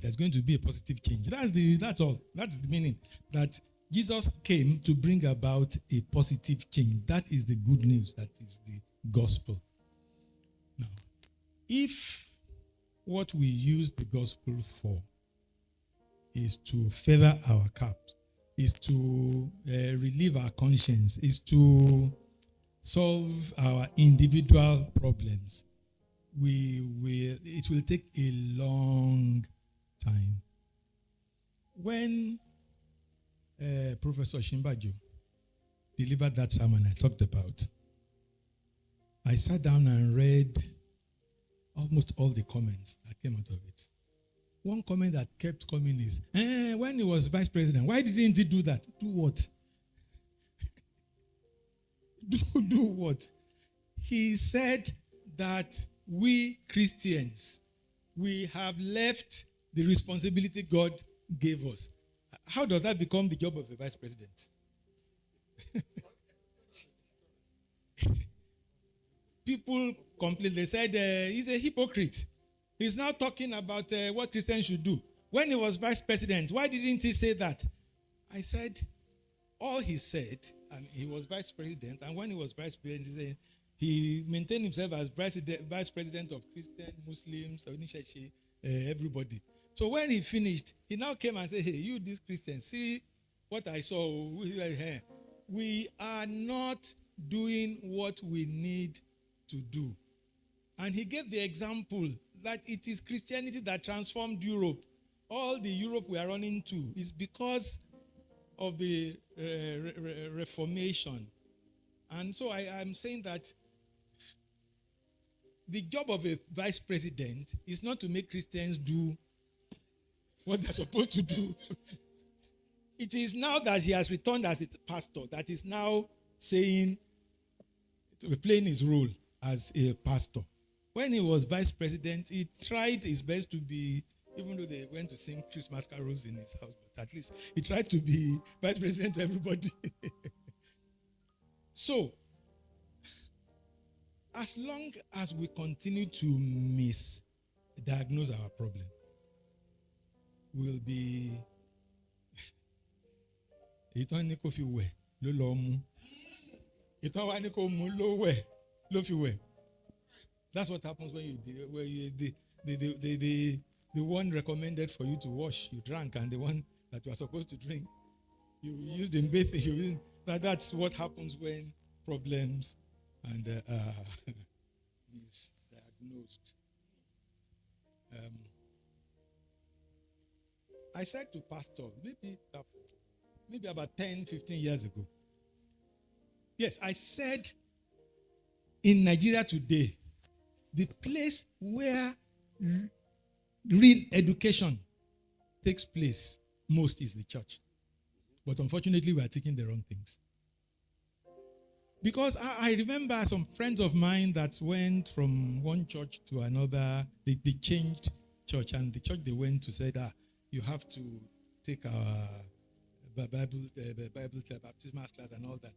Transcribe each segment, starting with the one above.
there's going to be a positive change. That's all. That's the meaning. That Jesus came to bring about a positive change. That is the good news. That is the gospel. Now, if what we use the gospel for is to feather our caps, is to relieve our conscience, is to solve our individual problems, it will take a long time. When Professor Shimbajo delivered that sermon I talked about, I sat down and read almost all the comments that came out of it. One comment that kept coming is, when he was vice president, why didn't he do that? Do what? do what? He said that we Christians, we have left the responsibility God gave us. How does that become the job of a vice president? People complain. They said he's a hypocrite. He's now talking about what Christians should do. When he was vice president, why didn't he say that? I said, all he said, and he was vice president, and when he was vice president, he maintained himself as vice president of Christian, Muslims, everybody. So when he finished, he now came and said, hey, you these Christians, see what I saw. We are not doing what we need to do. And he gave the example that it is Christianity that transformed Europe. All the Europe we are running to is because of the Reformation. And so I am saying that the job of a vice president is not to make Christians do what they're supposed to do. It is now that he has returned as a pastor that is now saying, playing his role as a pastor. When he was vice president, he tried his best to be, even though they went to sing Christmas carols in his house, but at least he tried to be vice president to everybody. So, as long as we continue to misdiagnose our problem, we'll be that's what happens when the one recommended for you to wash, you drank, and the one that you are supposed to drink, you used in bathing. That's what happens when problems and misdiagnosed. I said to Pastor, maybe about 10, 15 years ago. Yes, I said, in Nigeria today, the place where real education takes place most is the church. But unfortunately, we are taking the wrong things. Because I remember some friends of mine that went from one church to another. They changed church, and the church they went to said, you have to take our Bible baptismal class and all that.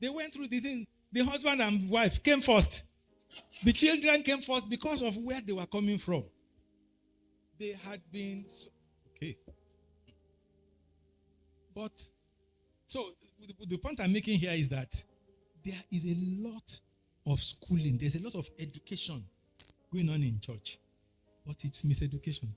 They went through the thing. The husband and wife came first. The children came first because of where they were coming from. They had been okay. But so the point I'm making here is that there is a lot of schooling. There's a lot of education going on in church, but it's miseducation.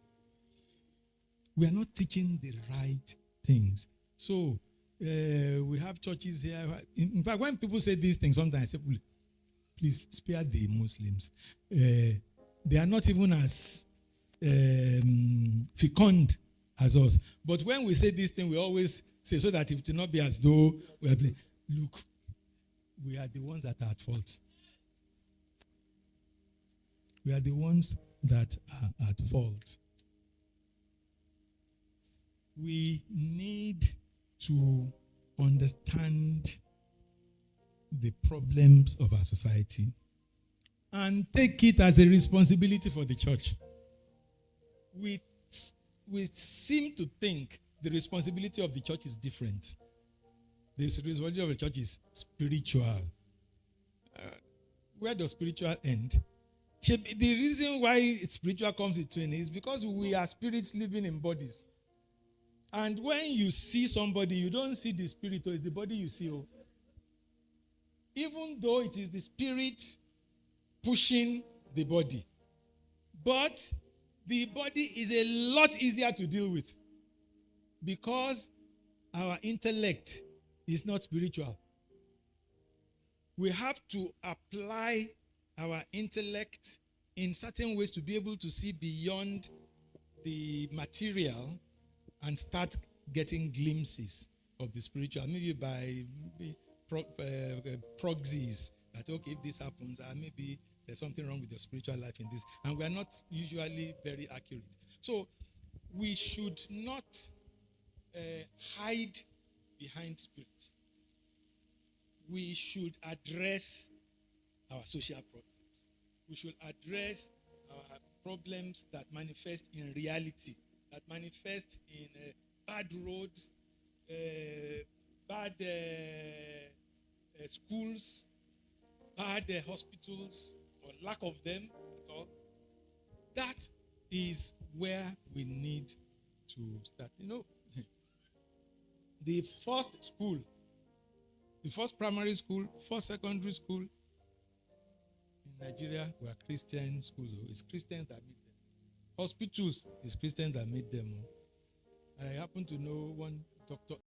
We are not teaching the right things. So we have churches here. In fact, when people say these things, sometimes I say, please spare the Muslims. They are not even as fecund as us. But when we say this thing, we always say so that it will not be as though we are playing. Look, we are the ones that are at fault. We are the ones that are at fault. We need to understand the problems of our society and take it as a responsibility for the church. We seem to think the responsibility of the church is different. The responsibility of the church is spiritual. Where does spiritual end? The reason why spiritual comes between is because we are spirits living in bodies. And when you see somebody, you don't see the spirit, or it's the body you see. Oh. Even though it is the spirit pushing the body. But the body is a lot easier to deal with because our intellect is not spiritual. We have to apply our intellect in certain ways to be able to see beyond the material and start getting glimpses of the spiritual, maybe by proxies, that, okay, if this happens, maybe there's something wrong with your spiritual life in this. And we are not usually very accurate. So we should not hide behind spirit. We should address our social problems. We should address our problems that manifest in reality, that manifest in bad roads, bad schools, bad hospitals, or lack of them at all. That is where we need to start. You know, the first school, the first primary school, first secondary school in Nigeria were Christian schools. It's Christians that made them. Hospitals, it's Christians that made them. I happen to know one doctor